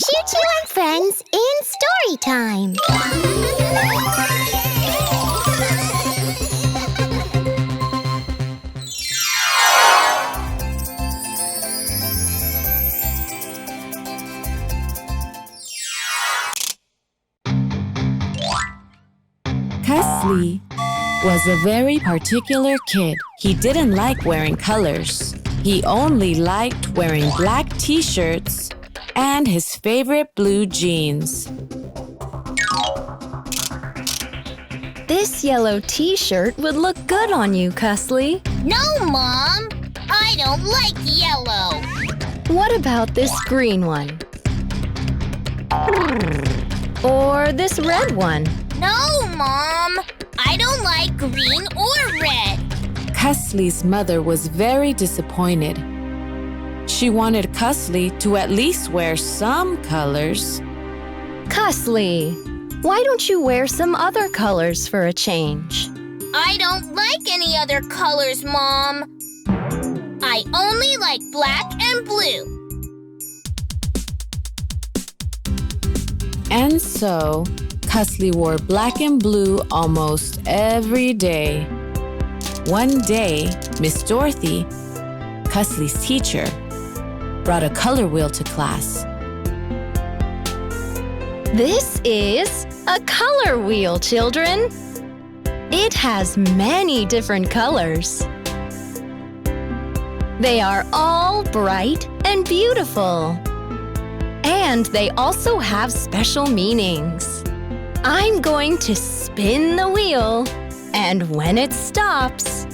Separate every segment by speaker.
Speaker 1: ChuChu and Friends in Storytime.
Speaker 2: Cussly was a very particular kid. He didn't like wearing colors. He only liked wearing black t-shirts and his favorite blue jeans.
Speaker 3: This yellow t-shirt would look good on you, Cussly.
Speaker 1: No, Mom! I don't like yellow.
Speaker 3: What about this green one? Or this red one?
Speaker 1: No, Mom! I don't like green or red.
Speaker 2: Cussly's mother was very disappointed. She wanted Cussly to at least wear some colors.
Speaker 3: Cussly, why don't you wear some other colors for a change?
Speaker 1: I don't like any other colors, Mom. I only like black and blue.
Speaker 2: And so, Cussly wore black and blue almost every day. One day, Miss Dorothy, Cussly's teacher, brought a color wheel to class.
Speaker 3: This is a color wheel, children. It has many different colors. They are all bright and beautiful. And they also have special meanings. I'm going to spin the wheel, and when it stops,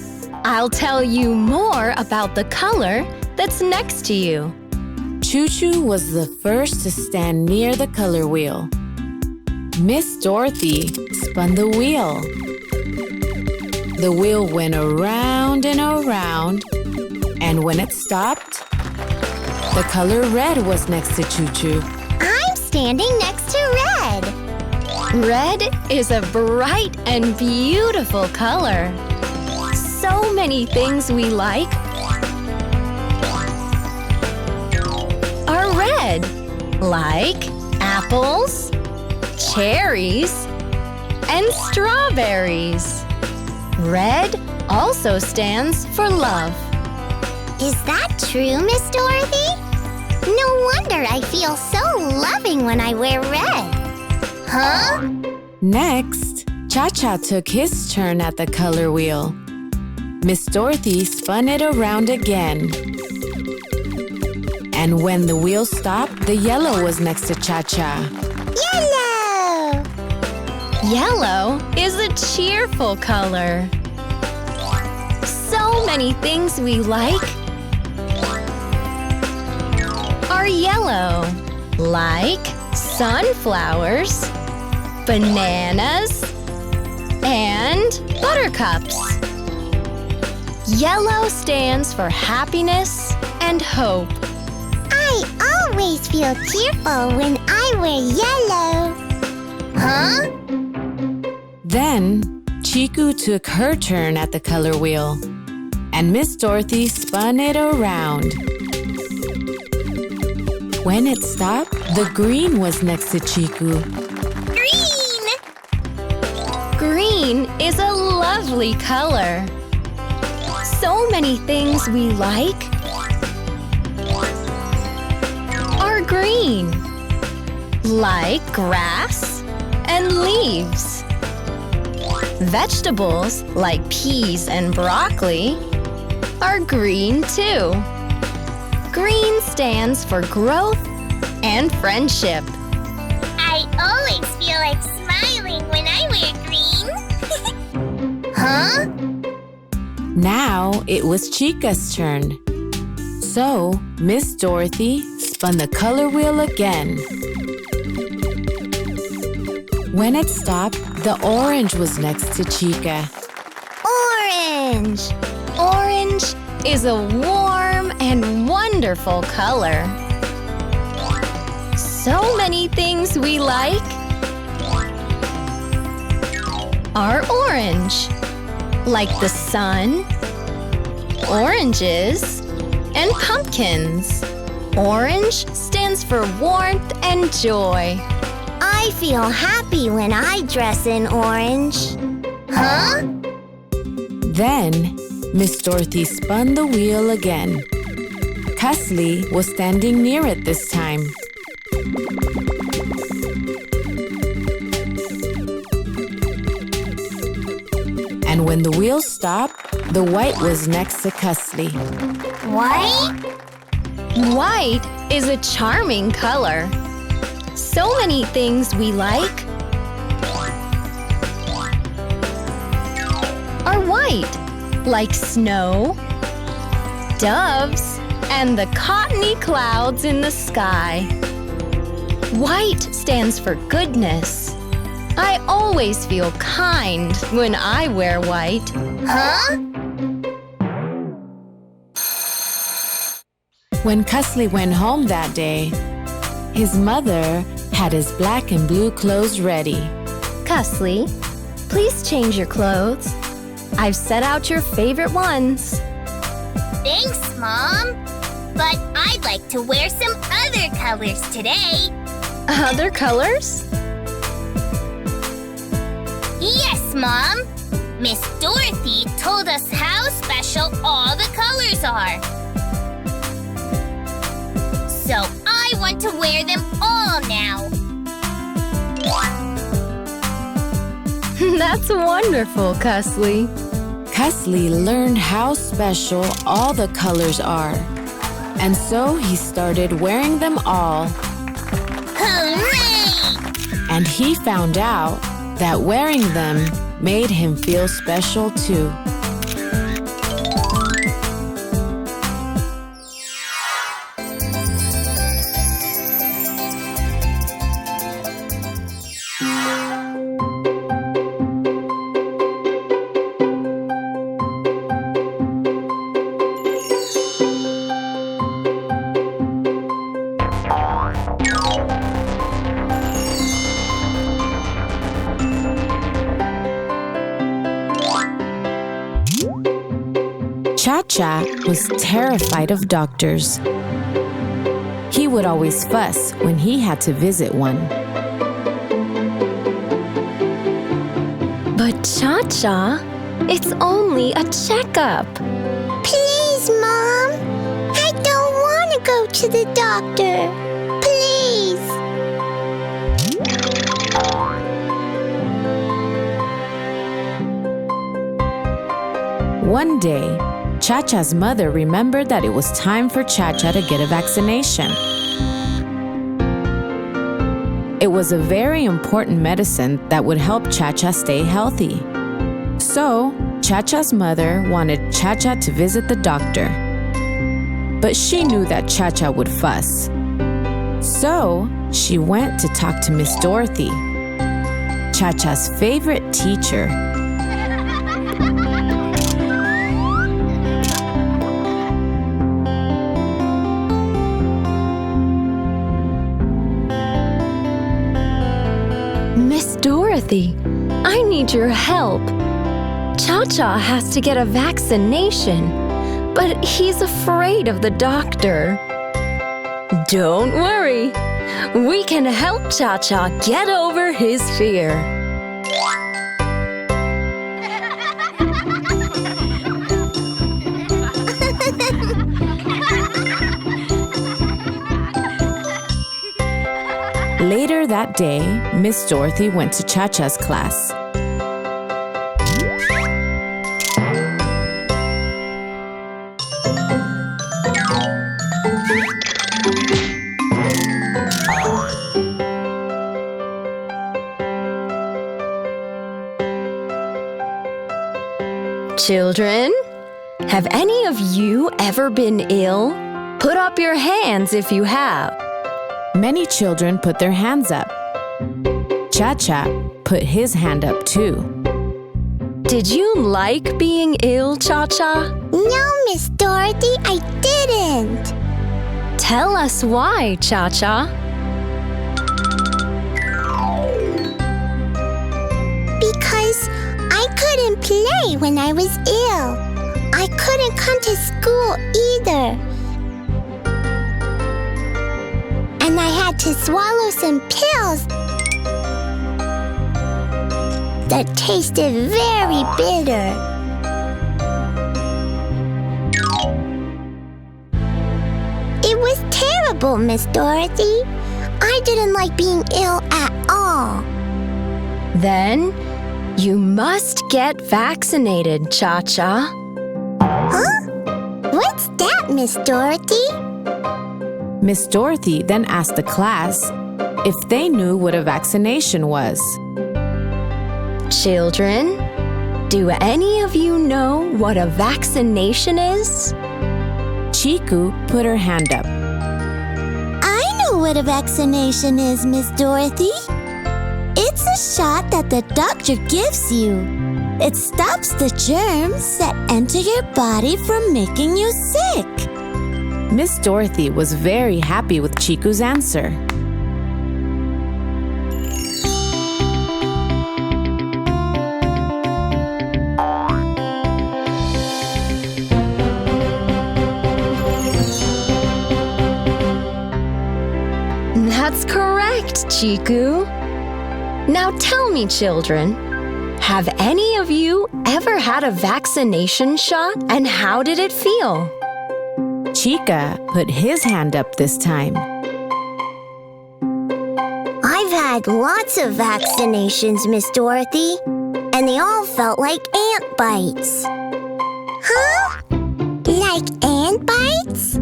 Speaker 3: I'll tell you more about the color that's next to you.
Speaker 2: ChuChu was the first to stand near the color wheel. Miss Dorothy spun the wheel. The wheel went around and around, and when it stopped, the color red was next to ChuChu.
Speaker 1: I'm standing next to red.
Speaker 3: Red is a bright and beautiful color. So many things we like are red, like apples, cherries, and strawberries. Red also stands for love.
Speaker 1: Is that true, Miss Dorothy? No wonder I feel so loving when I wear red. Huh?
Speaker 2: Next, ChaCha took his turn at the color wheel. Miss Dorothy spun it around again. And when the wheel stopped, the yellow was next to ChaCha.
Speaker 1: Yellow!
Speaker 3: Yellow is a cheerful color. So many things we like are yellow, like sunflowers, bananas, and buttercups. Yellow stands for happiness and hope.
Speaker 1: I always feel cheerful when I wear yellow. Huh?
Speaker 2: Then, Chiku took her turn at the color wheel, and Miss Dorothy spun it around. When it stopped, the green was next to Chiku.
Speaker 1: Green!
Speaker 3: Green is a lovely color. So many things we like are green, like grass and leaves. Vegetables like peas and broccoli are green too. Green stands for growth and friendship.
Speaker 1: I always feel like smiling when I wear green. Huh?
Speaker 2: Now it was Chika's turn. So, Miss Dorothy spun the color wheel again. When it stopped, the orange was next to Chika.
Speaker 1: Orange!
Speaker 3: Orange is a warm and wonderful color. So many things we like are orange, like the sun, oranges, and pumpkins. Orange stands for warmth and joy.
Speaker 1: I feel happy when I dress in orange. Huh?
Speaker 2: Then, Miss Dorothy spun the wheel again. Cussly was standing near it this time. And when the wheel stopped, the white was next to Cussly.
Speaker 1: White?
Speaker 3: White is a charming color. So many things we like are white, like snow, doves, and the cottony clouds in the sky. White stands for goodness. I always feel kind when I wear white.
Speaker 1: Huh?
Speaker 2: When Cussly went home that day, his mother had his black and blue clothes ready.
Speaker 3: Cussly, please change your clothes. I've set out your favorite ones.
Speaker 1: Thanks, Mom. But I'd like to wear some other colors today.
Speaker 3: Other colors?
Speaker 1: Yes, Mom. Miss Dorothy told us how special all the colors are. So I want to wear them all now.
Speaker 3: That's wonderful, Cussly.
Speaker 2: Cussly learned how special all the colors are. And so he started wearing them all.
Speaker 1: Hooray!
Speaker 2: And he found out that wearing them made him feel special too. ChaCha was terrified of doctors. He would always fuss when he had to visit one.
Speaker 3: But ChaCha, it's only a checkup.
Speaker 1: Please, Mom. I don't want to go to the doctor. Please.
Speaker 2: One day, ChaCha's mother remembered that it was time for ChaCha to get a vaccination. It was a very important medicine that would help ChaCha stay healthy. So, ChaCha's mother wanted ChaCha to visit the doctor. But she knew that ChaCha would fuss. So, she went to talk to Miss Dorothy, ChaCha's favorite teacher.
Speaker 3: Miss Dorothy, I need your help. ChaCha has to get a vaccination, but he's afraid of the doctor. Don't worry. We can help ChaCha get over his fear.
Speaker 2: Later that day, Miss Dorothy went to ChaCha's class.
Speaker 3: Children, have any of you ever been ill? Put up your hands if you have.
Speaker 2: Many children put their hands up. ChaCha put his hand up too.
Speaker 3: Did you like being ill, ChaCha?
Speaker 1: No, Miss Dorothy, I didn't.
Speaker 3: Tell us why, ChaCha.
Speaker 1: Because I couldn't play when I was ill. I couldn't come to school either. and I had to swallow some pills that tasted very bitter. It was terrible, Miss Dorothy. I didn't like being ill at all.
Speaker 3: Then you must get vaccinated, ChaCha.
Speaker 1: Huh? What's that, Miss Dorothy?
Speaker 2: Miss Dorothy then asked the class if they knew what a vaccination was.
Speaker 3: Children, do any of you know what a vaccination is?
Speaker 2: Chiku put her hand up.
Speaker 1: I know what a vaccination is, Miss Dorothy. It's a shot that the doctor gives you. It stops the germs that enter your body from making you sick.
Speaker 2: Miss Dorothy was very happy with Chiku's answer.
Speaker 3: That's correct, Chiku. Now tell me, children, have any of you ever had a vaccination shot, and how did it feel?
Speaker 2: Chika put his hand up this time.
Speaker 1: I've had lots of vaccinations, Miss Dorothy, and they all felt like ant bites. Huh? Like ant bites?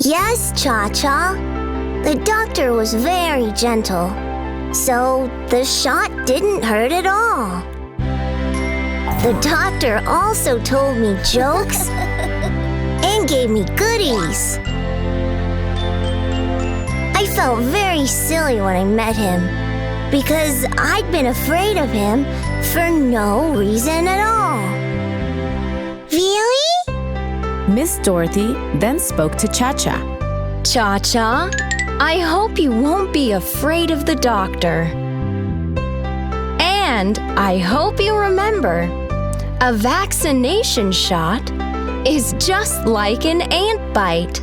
Speaker 1: Yes, ChaCha. The doctor was very gentle, so the shot didn't hurt at all. The doctor also told me jokes and gave me goodies. I felt very silly when I met him because I'd been afraid of him for no reason at all. Really?
Speaker 2: Miss Dorothy then spoke to ChaCha.
Speaker 3: ChaCha, I hope you won't be afraid of the doctor. And I hope you remember, a vaccination shot is just like an ant bite.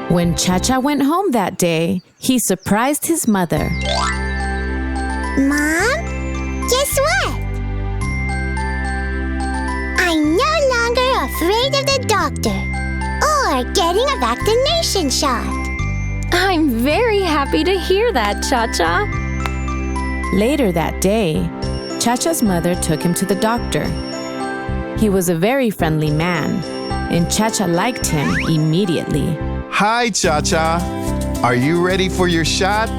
Speaker 2: When ChaCha went home that day, he surprised his mother.
Speaker 1: Mom, guess what? I'm no longer afraid of the doctor or getting a vaccination shot.
Speaker 3: I'm very happy to hear that, ChaCha.
Speaker 2: Later that day, ChaCha's mother took him to the doctor. He was a very friendly man, and ChaCha liked him immediately.
Speaker 4: Hi, ChaCha. Are you ready for your shot?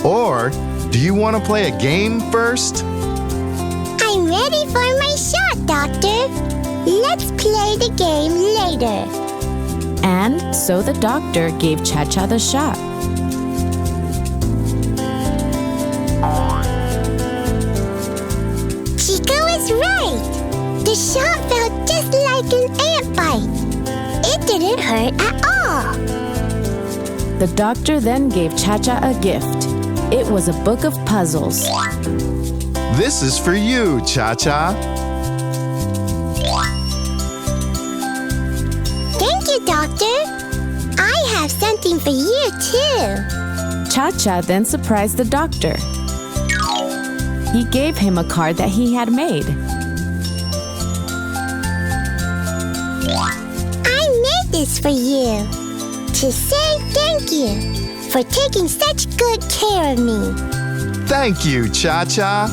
Speaker 4: Or do you want to play a game first?
Speaker 1: I'm ready for my shot, Doctor. Let's play the game later.
Speaker 2: And so the doctor gave ChaCha the shot.
Speaker 1: Chika was right. The shot felt just like an ant bite. It didn't hurt at all.
Speaker 2: The doctor then gave ChaCha a gift. It was a book of puzzles.
Speaker 4: This is for you, ChaCha.
Speaker 1: Thank you, Doctor. I have something for you, too.
Speaker 2: ChaCha then surprised the doctor. He gave him a card that he had made.
Speaker 1: I made this for you to say thank you for taking such good care of me.
Speaker 4: Thank you, ChaCha.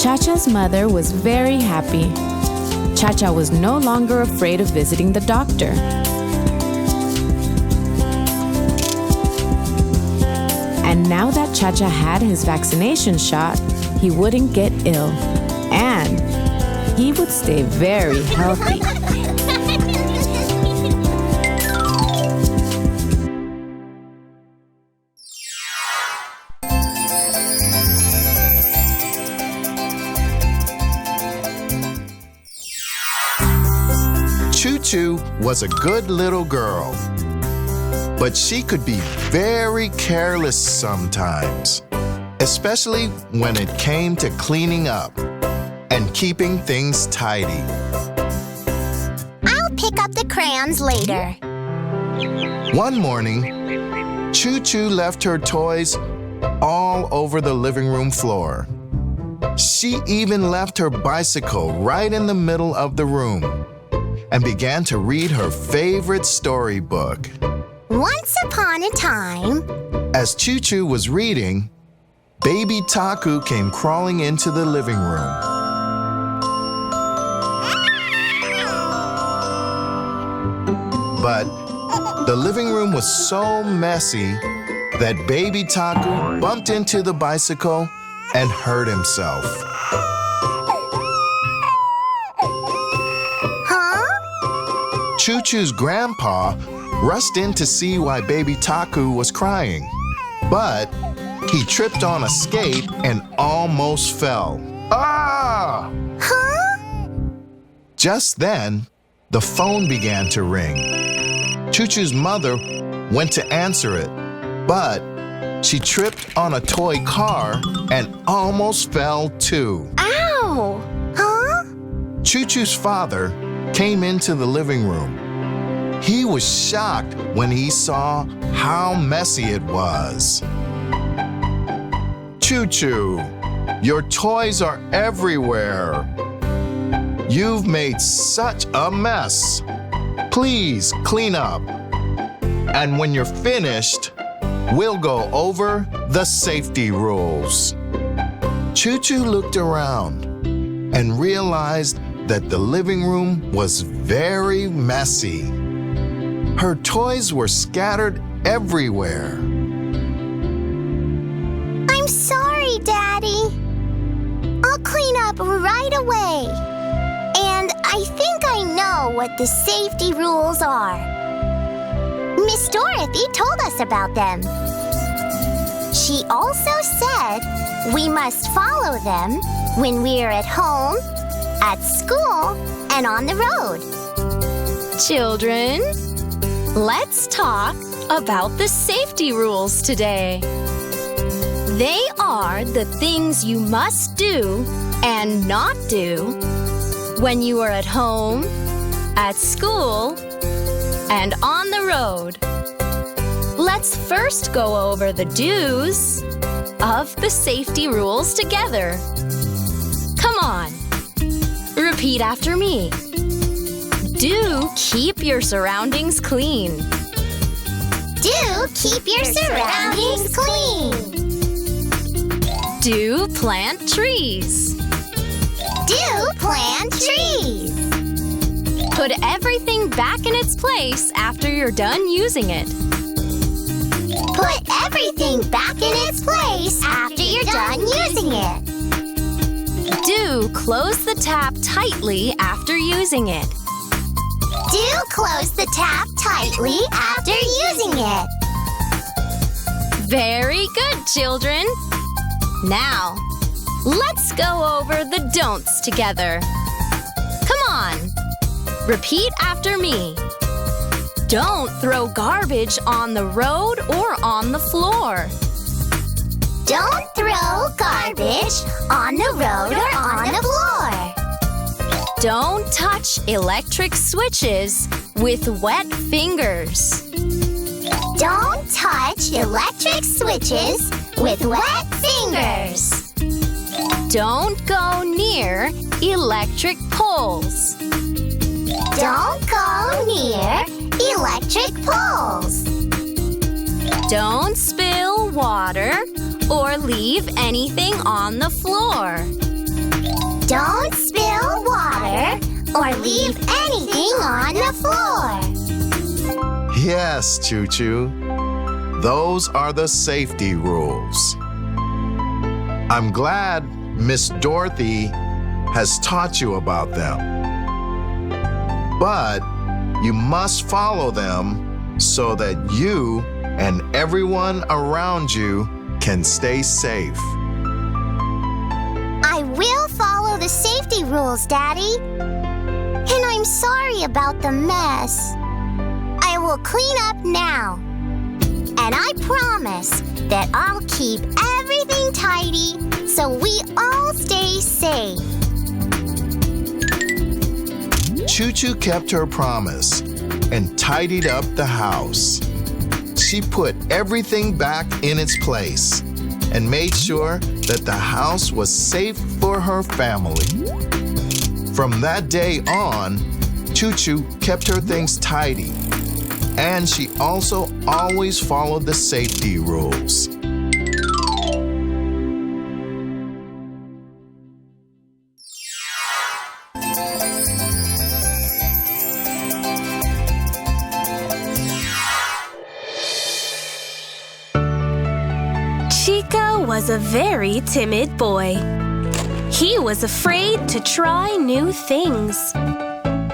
Speaker 2: ChaCha's mother was very happy. ChaCha was no longer afraid of visiting the doctor. And now that ChaCha had his vaccination shot, he wouldn't get ill. And he would stay very healthy.
Speaker 4: ChuChu was a good little girl. but she could be very careless sometimes, especially when it came to cleaning up and keeping things tidy.
Speaker 1: I'll pick up the crayons later.
Speaker 4: One morning, ChuChu left her toys all over the living room floor. She even left her bicycle right in the middle of the room and began to read her favorite storybook.
Speaker 1: Once upon a time,
Speaker 4: as ChuChu was reading, baby Taku came crawling into the living room. But the living room was so messy that baby Taku bumped into the bicycle and hurt himself.
Speaker 1: huh?
Speaker 4: ChuChu's grandpa rushed in to see why baby Taku was crying, but he tripped on a skate and almost fell. Ah!
Speaker 1: Huh?
Speaker 4: Just then, the phone began to ring. ChuChu's mother went to answer it, but she tripped on a toy car and almost fell too.
Speaker 1: Ow! Huh?
Speaker 4: ChuChu's father came into the living room. He was shocked when he saw how messy it was. ChuChu, your toys are everywhere. You've made such a mess. Please clean up. And when you're finished, we'll go over the safety rules. ChuChu looked around and realized that the living room was very messy. Her toys were scattered everywhere.
Speaker 1: I'm sorry, Daddy. I'll clean up right away. And I think I know what the safety rules are. Miss Dorothy told us about them. She also said we must follow them when we are at home, at school, and on the road.
Speaker 3: Children, let's talk about the safety rules today. They are the things you must do and not do when you are at home, at school, and on the road. Let's first go over the do's of the safety rules together. Come on, repeat after me. Do keep your surroundings clean.
Speaker 1: Do keep your surroundings clean.
Speaker 3: Do plant trees.
Speaker 1: Do plant trees.
Speaker 3: Put everything back in its place after you're done using it.
Speaker 1: Put everything back in its place after you're done using it.
Speaker 3: Do close the tap tightly after using it.
Speaker 1: Do close the tap tightly after using it.
Speaker 3: Very good, children. Now, let's go over the don'ts together. Come on, repeat after me. Don't throw garbage on the road or on the floor.
Speaker 1: Don't throw garbage on the road or on the floor.
Speaker 3: Don't touch electric switches with wet fingers.
Speaker 1: Don't touch electric switches with wet fingers.
Speaker 3: Don't go near electric poles.
Speaker 1: Don't go near electric poles.
Speaker 3: Don't spill water or leave anything on the floor.
Speaker 1: Don't spill water or leave anything on the floor.
Speaker 4: Yes, ChuChu. Those are the safety rules. I'm glad Miss Dorothy has taught you about them. But you must follow them so that you and everyone around you can stay safe.
Speaker 1: I will follow the safety rules, Daddy. And I'm sorry about the mess. I will clean up now. And I promise that I'll keep everything tidy so we all stay safe.
Speaker 4: ChuChu kept her promise and tidied up the house. She put everything back in its place and made sure that the house was safe for her family. From that day on, ChuChu kept her things tidy, and she also always followed the safety rules.
Speaker 5: Chika was a very timid boy. He was afraid to try new things.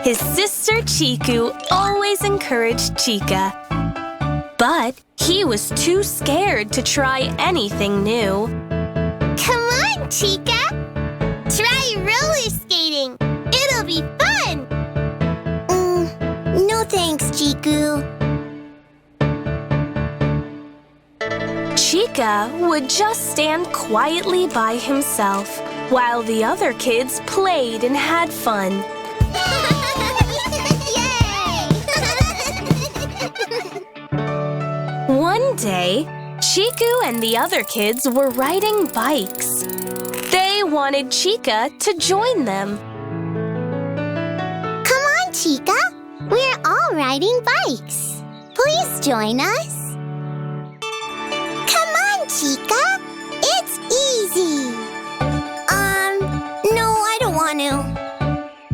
Speaker 5: His sister Chiku always encouraged Chika. But he was too scared to try anything new.
Speaker 1: Come on, Chika! Try roller skating! It'll be fun! No thanks, Chiku.
Speaker 5: Chika would just stand quietly by himself while the other kids played and had fun. One day, Chiku and the other kids were riding bikes. They wanted Chika to join them.
Speaker 1: Come on, Chika! We're all riding bikes. Please join us. Come on, Chika! It's easy. No, I don't want to.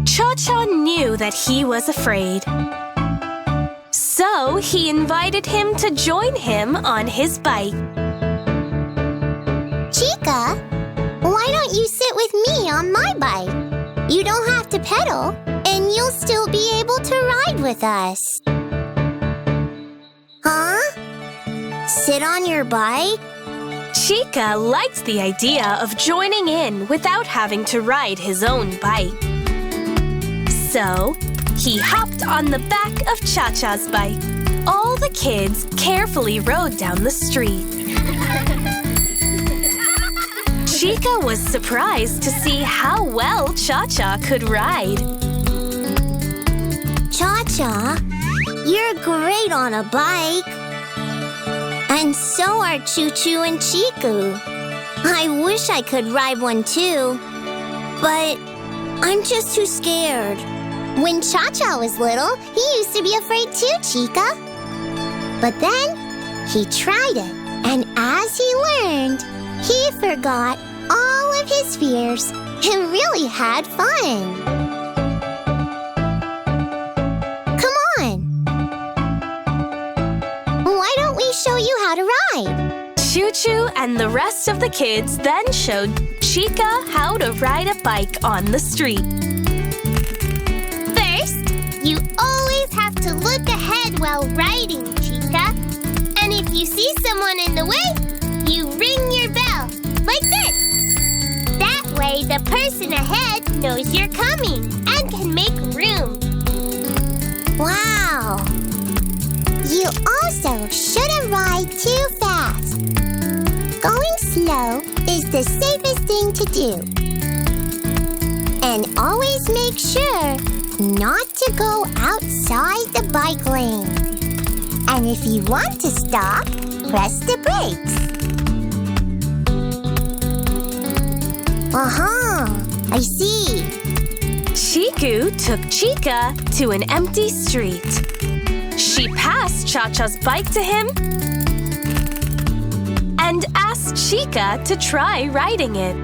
Speaker 5: ChaCha knew that he was afraid. So he invited him to join him on his bike.
Speaker 1: Chika, why don't you sit with me on my bike? You don't have to pedal, and you'll still be able to ride with us. Huh? Sit on your bike?
Speaker 5: Chika liked the idea of joining in without having to ride his own bike. So, he hopped on the back of ChaCha's bike. All the kids carefully rode down the street. Chika was surprised to see how well ChaCha could ride.
Speaker 1: ChaCha, you're great on a bike. And so are ChuChu and Chiku. I wish I could ride one too, but I'm just too scared. When ChaCha was little, he used to be afraid too, Chika. But then, he tried it, and as he learned, he forgot all of his fears and really had fun. Come on! Why don't we show you how to ride?
Speaker 5: ChuChu and the rest of the kids then showed Chika how to ride a bike on the street.
Speaker 1: You always have to look ahead while riding, Chika. And if you see someone in the way, you ring your bell, like this. That way, the person ahead knows you're coming and can make room. Wow! You also shouldn't ride too fast. Going slow is the safest thing to do. And always make sure not to go outside the bike lane. And if you want to stop, press the brakes. I see.
Speaker 5: Chiku took Chika to an empty street. She passed ChaCha's bike to him and asked Chika to try riding it.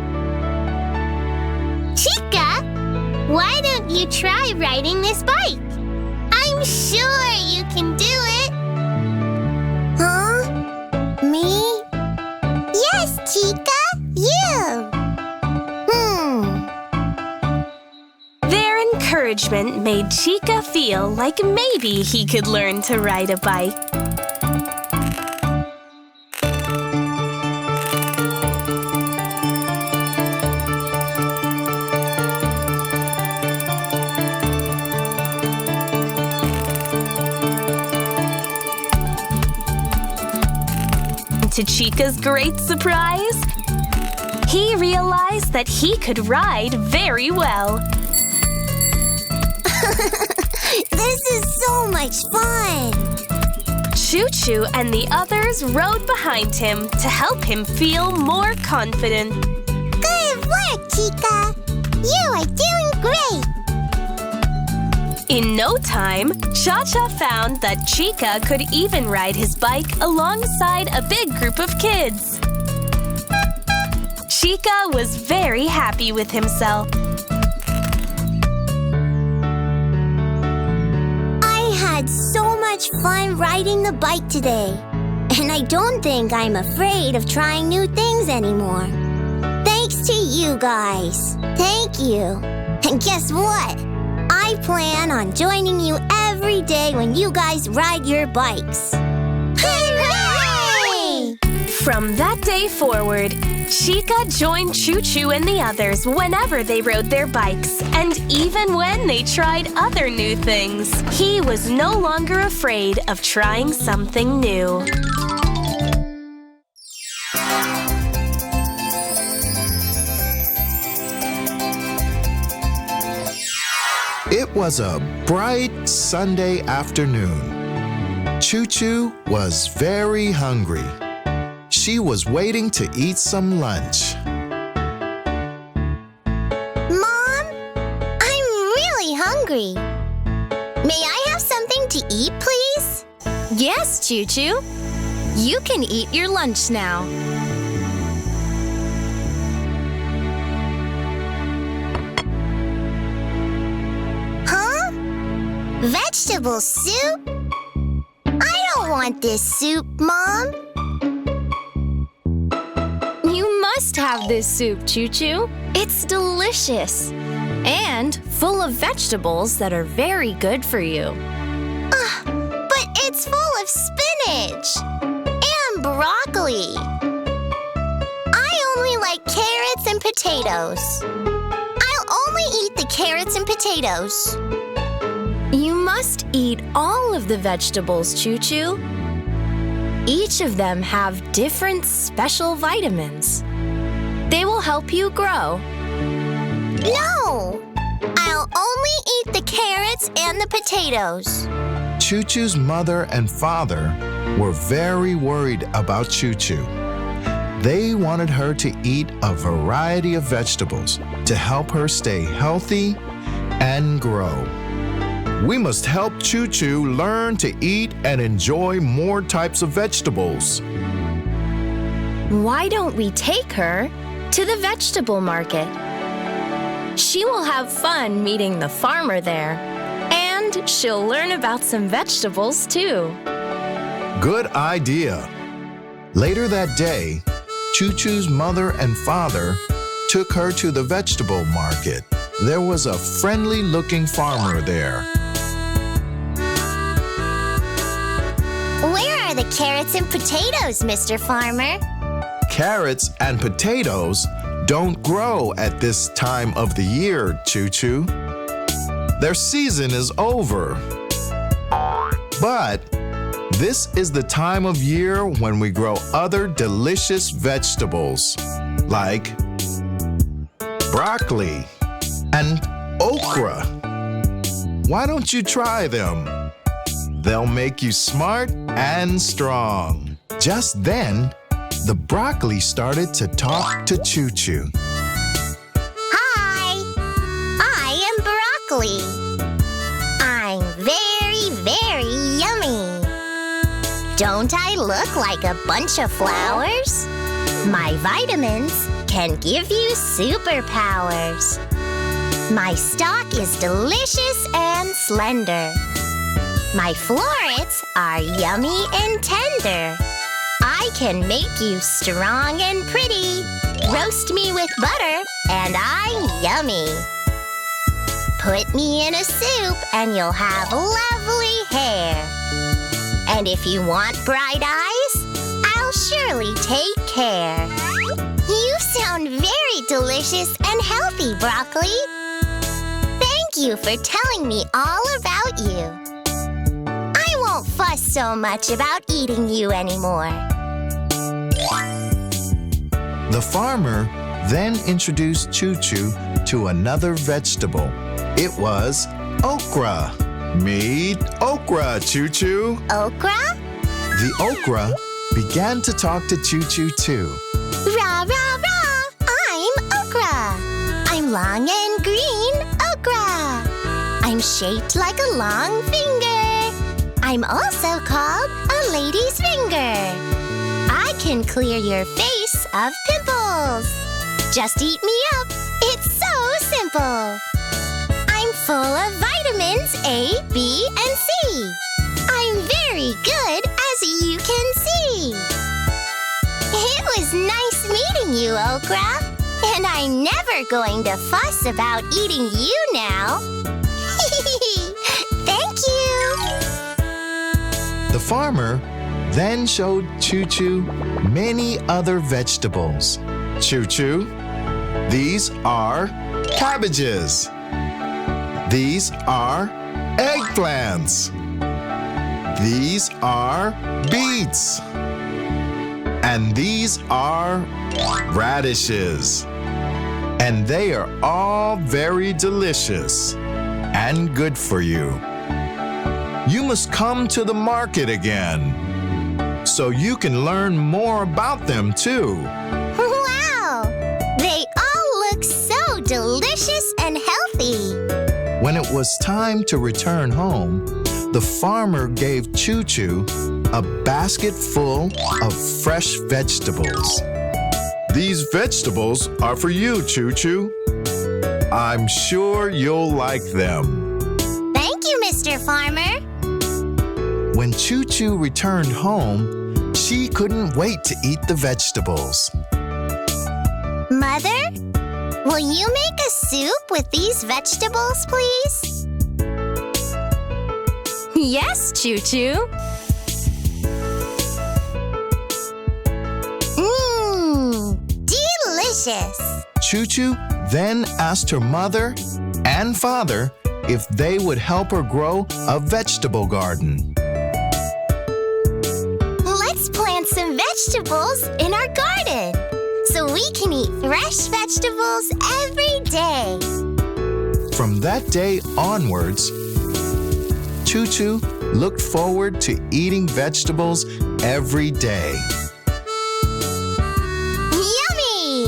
Speaker 1: Chika, why don't you try riding this bike? I'm sure you can do it. Huh? Me? Yes, Chika, you.
Speaker 5: Their encouragement made Chika feel like maybe he could learn to ride a bike. to Chika's great surprise, he realized that he could ride very well.
Speaker 1: This is so much fun!
Speaker 5: ChuChu and the others rode behind him to help him feel more confident.
Speaker 1: Good work, Chika! You are doing great!
Speaker 5: In no time, ChaCha found that Chika could even ride his bike alongside a big group of kids. Chika was very happy with himself.
Speaker 1: I had so much fun riding the bike today, and I don't think I'm afraid of trying new things anymore. Thanks to you guys. Thank you. And guess what? I plan on joining you every day when you guys ride your bikes. Hooray!
Speaker 5: From that day forward, Chika joined ChuChu and the others whenever they rode their bikes, and even when they tried other new things. He was no longer afraid of trying something new.
Speaker 4: It was a bright Sunday afternoon. ChuChu was very hungry. She was waiting to eat some lunch.
Speaker 1: Mom, I'm really hungry. May I have something to eat, please?
Speaker 3: Yes, ChuChu. You can eat your lunch now.
Speaker 1: Huh? Vegetable soup? I don't want this soup, Mom.
Speaker 3: You must have this soup, ChuChu. It's delicious and full of vegetables that are very good for you.
Speaker 1: But it's full of spinach and broccoli. I only like carrots and potatoes. I'll only eat the carrots and potatoes.
Speaker 3: You must eat all of the vegetables, ChuChu. Each of them have different special vitamins. They will help you grow.
Speaker 1: No! I'll only eat the carrots and the potatoes.
Speaker 4: ChuChu's mother and father were very worried about ChuChu. They wanted her to eat a variety of vegetables to help her stay healthy and grow. We must help ChuChu learn to eat and enjoy more types of vegetables.
Speaker 3: Why don't we take her to the vegetable market? She will have fun meeting the farmer there, and she'll learn about some vegetables too.
Speaker 4: Good idea. Later that day, ChuChu's mother and father took her to the vegetable market. There was a friendly-looking farmer there.
Speaker 1: Where are the carrots and potatoes, Mr. Farmer?
Speaker 4: Carrots and potatoes don't grow at this time of the year, ChuChu. Their season is over. But this is the time of year when we grow other delicious vegetables, like broccoli and okra. Why don't you try them? They'll make you smart and strong. Just then, the broccoli started to talk to ChuChu.
Speaker 1: Hi, I am broccoli. I'm very, very yummy. Don't I look like a bunch of flowers? My vitamins can give you superpowers. My stalk is delicious and slender. My florets are yummy and tender. I can make you strong and pretty. Roast me with butter and I'm yummy. Put me in a soup and you'll have lovely hair. And if you want bright eyes, I'll surely take care. You sound very delicious and healthy, Broccoli. Thank you for telling me all about you. I won't fuss so much about eating you anymore.
Speaker 4: The farmer then introduced ChuChu to another vegetable. It was okra. Meet okra, ChuChu.
Speaker 1: Okra?
Speaker 4: The okra began to talk to ChuChu too.
Speaker 1: Rah, rah, rah! I'm okra. I'm long and green okra. I'm shaped like a long finger. I'm also called a lady's finger. I can clear your face of pimples. Just eat me up. It's so simple. I'm full of vitamins A, B, and C. I'm very good, as you can see. It was nice meeting you, okra. And I'm never going to fuss about eating you now. Thank you.
Speaker 4: The farmer then showed ChuChu many other vegetables. ChuChu, these are cabbages. These are eggplants. These are beets. And these are radishes. And they are all very delicious and good for you. You must come to the market again so you can learn more about them too.
Speaker 1: Wow! They all look so delicious and healthy.
Speaker 4: When it was time to return home, the farmer gave ChuChu a basket full of fresh vegetables. These vegetables are for you, ChuChu. I'm sure you'll like them.
Speaker 1: Thank you, Mr. Farmer.
Speaker 4: When ChuChu returned home, she couldn't wait to eat the vegetables.
Speaker 1: Mother, will you make a soup with these vegetables, please?
Speaker 3: Yes, ChuChu.
Speaker 1: Delicious.
Speaker 4: ChuChu then asked her mother and father if they would help her grow a vegetable garden.
Speaker 1: Let's plant some vegetables in our garden so we can eat fresh vegetables every day.
Speaker 4: From that day onwards, ChuChu looked forward to eating vegetables every day.
Speaker 1: Yummy!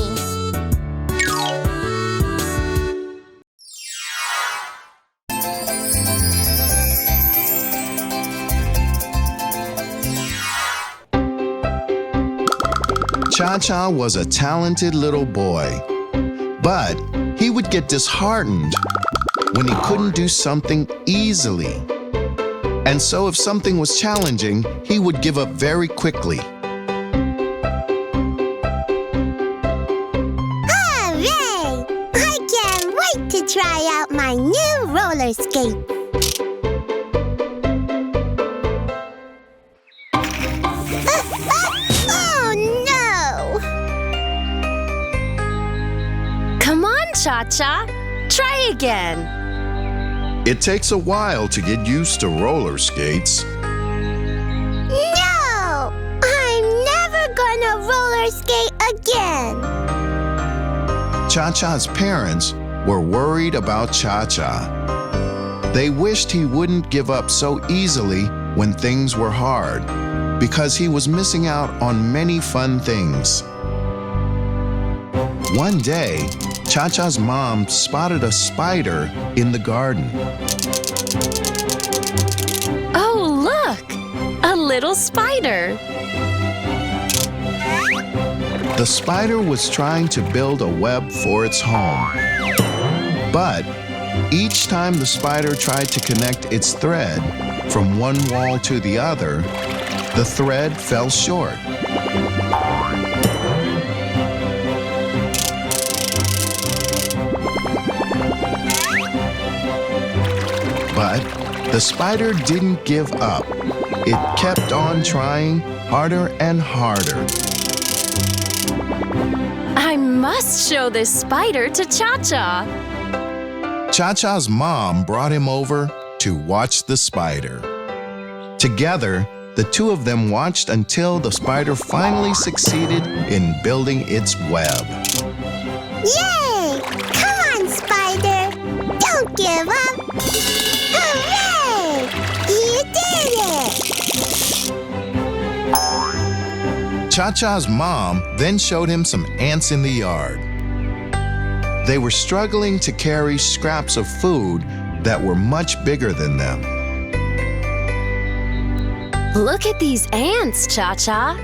Speaker 4: ChaCha was a talented little boy, but he would get disheartened when he couldn't do something easily. And so if something was challenging, he would give up very quickly.
Speaker 1: Hooray! I can't wait to try out my new roller skate. Oh no!
Speaker 3: Come on, ChaCha. Try again.
Speaker 4: It takes a while to get used to roller skates.
Speaker 1: No! I'm never gonna roller skate again.
Speaker 4: ChaCha's parents were worried about ChaCha. They wished he wouldn't give up so easily when things were hard, because he was missing out on many fun things. One day, ChaCha's mom spotted a spider in the garden.
Speaker 3: Oh, look! A little spider.
Speaker 4: The spider was trying to build a web for its home. But each time the spider tried to connect its thread from one wall to the other, the thread fell short. But the spider didn't give up. It kept on trying harder and harder.
Speaker 3: I must show this spider to ChaCha.
Speaker 4: ChaCha's mom brought him over to watch the spider. Together, The two of them watched until the spider finally succeeded in building its web.
Speaker 1: Yay! Come on, Spider! Don't give up! Hooray! You did it!
Speaker 4: ChaCha's mom then showed him some ants in the yard. They were struggling to carry scraps of food that were much bigger than them.
Speaker 3: Look at these ants, ChaCha.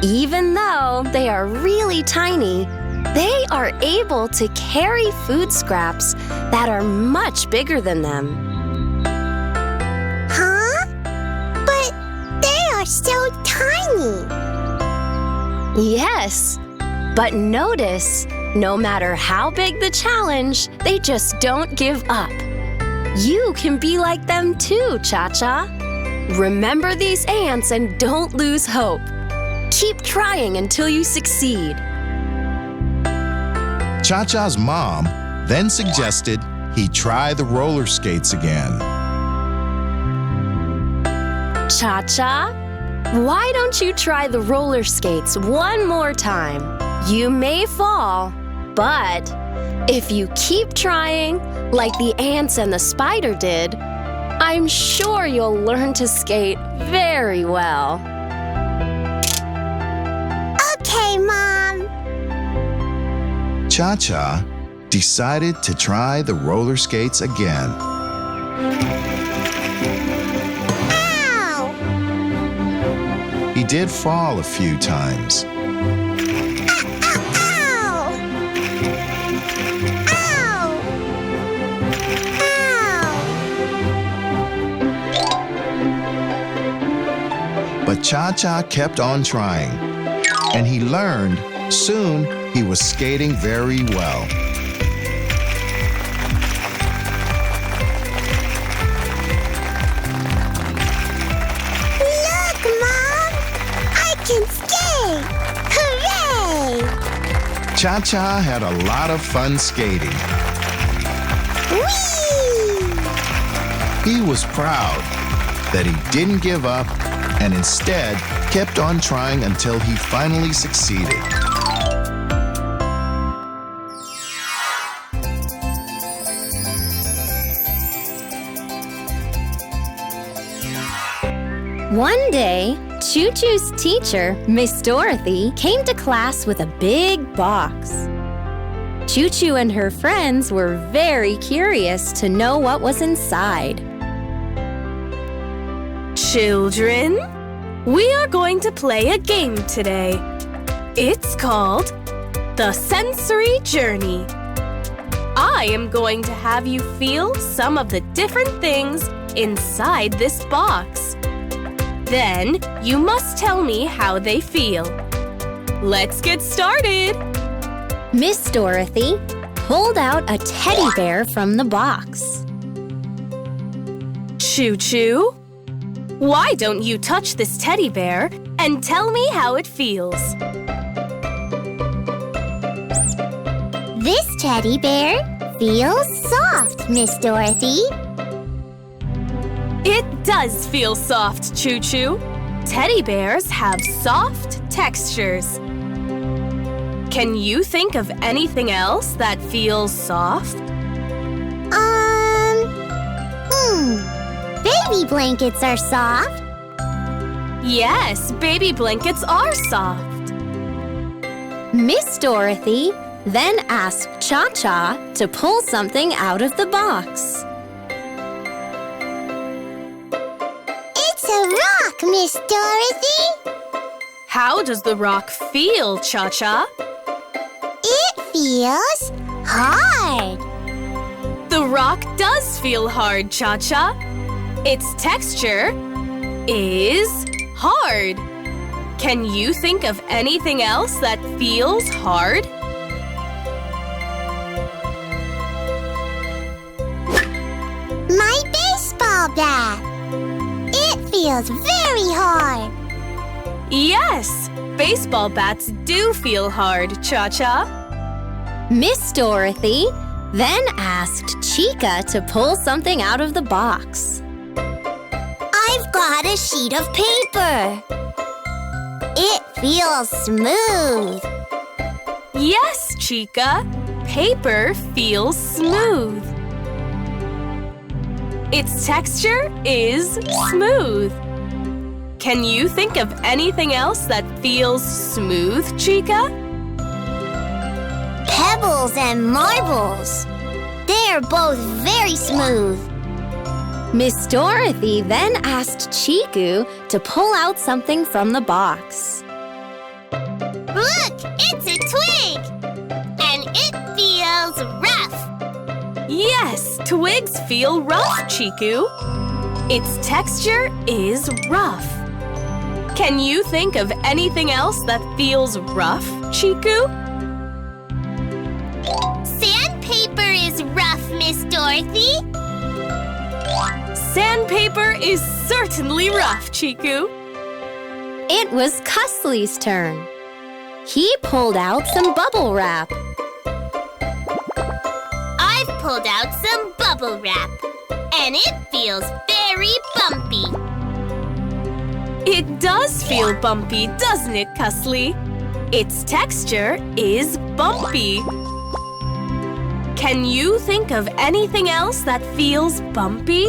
Speaker 3: Even though they are really tiny, they are able to carry food scraps that are much bigger than them.
Speaker 1: Huh? But they are so tiny.
Speaker 3: Yes, but notice, no matter how big the challenge, they just don't give up. You can be like them too, ChaCha. Remember these ants and don't lose hope. Keep trying until you succeed.
Speaker 4: ChaCha's mom then suggested he try the roller skates again.
Speaker 3: ChaCha, why don't you try the roller skates one more time? You may fall, but if you keep trying, like the ants and the spider did, I'm sure you'll learn to skate very well.
Speaker 1: Okay, Mom.
Speaker 4: ChaCha decided to try the roller skates again.
Speaker 1: Ow!
Speaker 4: He did fall a few times. But ChaCha kept on trying, and he learned soon he was skating very well.
Speaker 1: Look, Mom! I can skate! Hooray!
Speaker 4: ChaCha had a lot of fun skating.
Speaker 1: Whee!
Speaker 4: He was proud that he didn't give up and instead kept on trying until he finally succeeded.
Speaker 3: One day, ChuChu's teacher, Miss Dorothy, came to class with a big box. ChuChu and her friends were very curious to know what was inside.
Speaker 5: Children, we are going to play a game today. It's called The Sensory Journey. I am going to have you feel some of the different things inside this box. Then you must tell me how they feel. Let's get started.
Speaker 3: Miss Dorothy pulled out a teddy bear from the box.
Speaker 5: ChuChu, why don't you touch this teddy bear and tell me how it feels?
Speaker 1: This teddy bear feels soft, Miss Dorothy.
Speaker 5: It does feel soft, ChuChu. Teddy bears have soft textures. Can you think of anything else that feels soft?
Speaker 1: Baby blankets are soft.
Speaker 5: Yes, baby blankets are soft.
Speaker 3: Miss Dorothy then asked ChaCha to pull something out of the box.
Speaker 1: It's a rock, Miss Dorothy.
Speaker 5: How does the rock feel, ChaCha?
Speaker 1: It feels hard.
Speaker 5: The rock does feel hard, ChaCha. Its texture is hard. Can you think of anything else that feels hard?
Speaker 1: My baseball bat. It feels very hard.
Speaker 5: Yes, baseball bats do feel hard, ChaCha.
Speaker 3: Miss Dorothy then asked Chika to pull something out of the box.
Speaker 1: I've got a sheet of paper. It feels smooth.
Speaker 5: Yes, Chika. Paper feels smooth. Its texture is smooth. Can you think of anything else that feels smooth, Chika?
Speaker 1: Pebbles and marbles. They're both very smooth.
Speaker 3: Miss Dorothy then asked Chiku to pull out something from the box.
Speaker 1: Look, it's a twig. And it feels rough.
Speaker 5: Yes, twigs feel rough, Chiku. Its texture is rough. Can you think of anything else that feels rough, Chiku?
Speaker 1: Sandpaper is rough, Miss Dorothy.
Speaker 5: Sandpaper is certainly rough, Chiku.
Speaker 3: It was Cussly's turn. He pulled out some bubble wrap.
Speaker 1: I've pulled out some bubble wrap. And it feels very bumpy.
Speaker 5: It does feel bumpy, doesn't it, Cussly? Its texture is bumpy. Can you think of anything else that feels bumpy?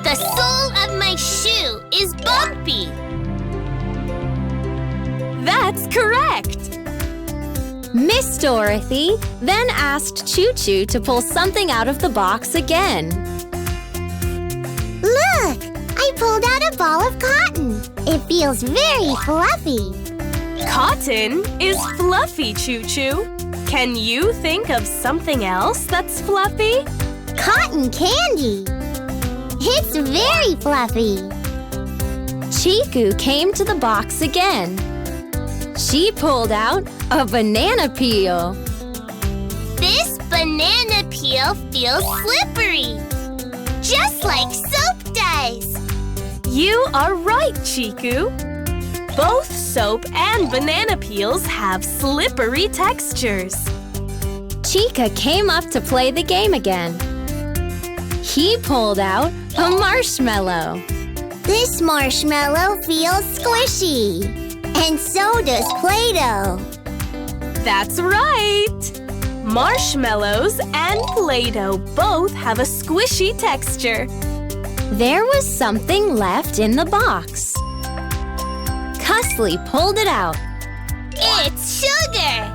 Speaker 1: The sole of my shoe is bumpy.
Speaker 5: That's correct.
Speaker 3: Miss Dorothy then asked ChuChu to pull something out of the box again.
Speaker 1: Look, I pulled out a ball of cotton. It feels very fluffy.
Speaker 5: Cotton is fluffy, ChuChu. Can you think of something else that's fluffy?
Speaker 1: Cotton candy. It's very fluffy.
Speaker 3: Chiku came to the box again. She pulled out a banana peel.
Speaker 1: This banana peel feels slippery, just like soap does.
Speaker 5: You are right, Chiku. Both soap and banana peels have slippery textures.
Speaker 3: Chika came up to play the game again. He pulled out a marshmallow.
Speaker 1: This marshmallow feels squishy, and so does Play-Doh.
Speaker 5: That's right! Marshmallows and Play-Doh both have a squishy texture.
Speaker 3: There was something left in the box. Cussly pulled it out.
Speaker 1: It's sugar!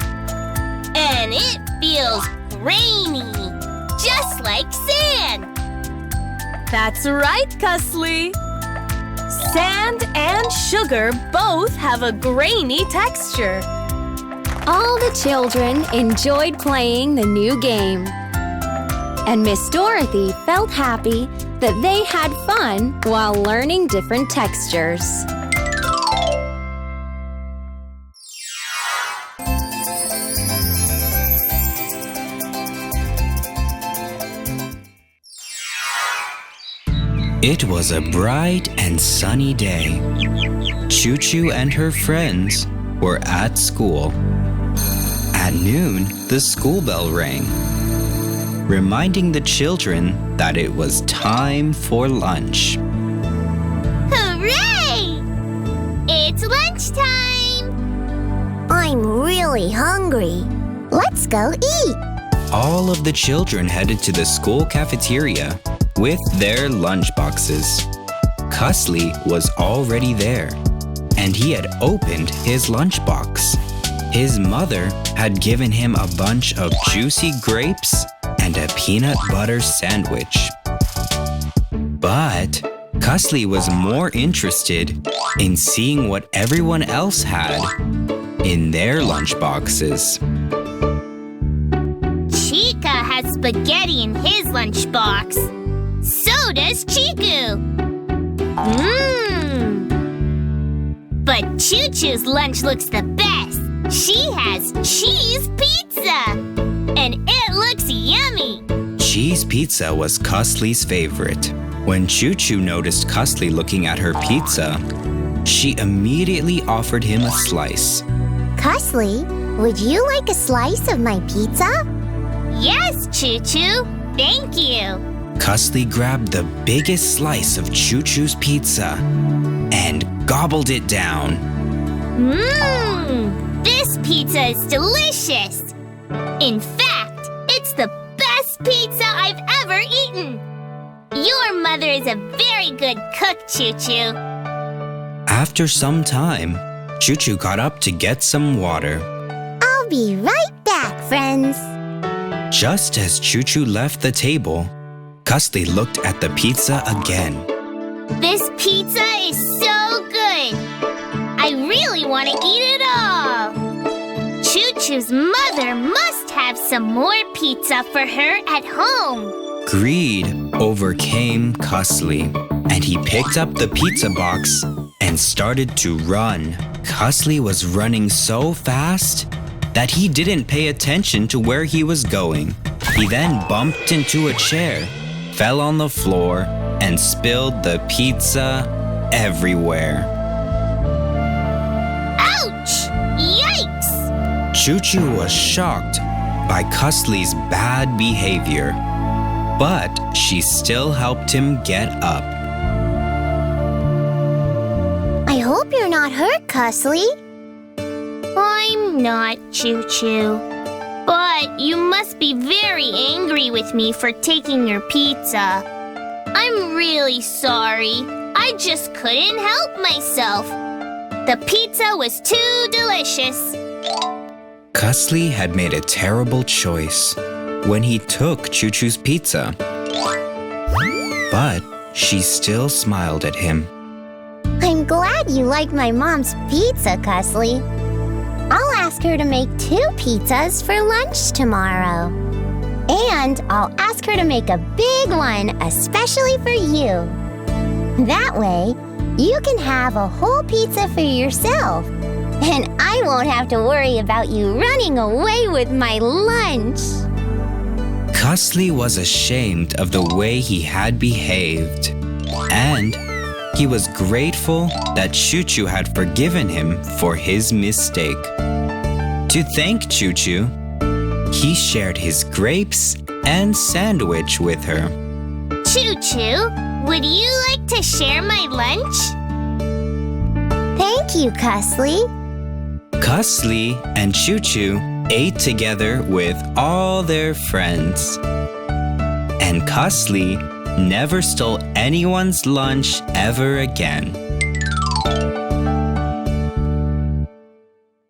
Speaker 1: And it feels grainy, just like sand.
Speaker 5: That's right, Cussly. Sand and sugar both have a grainy texture.
Speaker 3: All the children enjoyed playing the new game. And Miss Dorothy felt happy that they had fun while learning different textures.
Speaker 6: It was a bright and sunny day. ChuChu and her friends were at school. At noon, the school bell rang, reminding the children that it was time for lunch.
Speaker 1: Hooray! It's lunchtime! I'm really hungry. Let's go eat.
Speaker 6: All of the children headed to the school cafeteria with their lunchboxes. Cussly was already there, and he had opened his lunchbox. His mother had given him a bunch of juicy grapes and a peanut butter sandwich. But Cussly was more interested in seeing what everyone else had in their lunchboxes.
Speaker 1: Chika has spaghetti in his lunchbox. So does Chiku. But ChuChu's lunch looks the best. She has cheese pizza. And it looks yummy.
Speaker 6: Cheese pizza was Cussly's favorite. When ChuChu noticed Cussly looking at her pizza, she immediately offered him a slice.
Speaker 1: Cussly, would you like a slice of my pizza? Yes, ChuChu. Thank you.
Speaker 6: Cussly grabbed the biggest slice of ChuChu's pizza and gobbled it down.
Speaker 7: This pizza is delicious. In fact, it's the best pizza I've ever eaten. Your mother is a very good cook, ChuChu.
Speaker 6: After some time, ChuChu got up to get some water.
Speaker 1: I'll be right back, friends.
Speaker 6: Just as ChuChu left the table, Cussly looked at the pizza again.
Speaker 7: This pizza is so good. I really want to eat it all. ChuChu's mother must have some more pizza for her at home.
Speaker 6: Greed overcame Cussly, and he picked up the pizza box and started to run. Cussly was running so fast that he didn't pay attention to where he was going. He then bumped into a chair, fell on the floor, and spilled the pizza everywhere.
Speaker 7: Ouch! Yikes!
Speaker 6: ChuChu was shocked by Cussly's bad behavior, but she still helped him get up.
Speaker 1: I hope you're not hurt, Cussly.
Speaker 7: I'm not, ChuChu. But you must be very angry with me for taking your pizza. I'm really sorry. I just couldn't help myself. The pizza was too delicious.
Speaker 6: Cussly had made a terrible choice when he took ChuChu's pizza. But she still smiled at him.
Speaker 1: I'm glad you like my mom's pizza, Cussly. I'll ask her to make 2 pizzas for lunch tomorrow. And I'll ask her to make a big one especially for you. That way, you can have a whole pizza for yourself. And I won't have to worry about you running away with my lunch.
Speaker 6: Cussly was ashamed of the way he had behaved. And he was grateful that ChuChu had forgiven him for his mistake. To thank ChuChu, he shared his grapes and sandwich with her.
Speaker 7: ChuChu, would you like to share my lunch?
Speaker 1: Thank you, Cussly.
Speaker 6: Cussly and ChuChu ate together with all their friends. And Cussly never stole anyone's lunch ever again.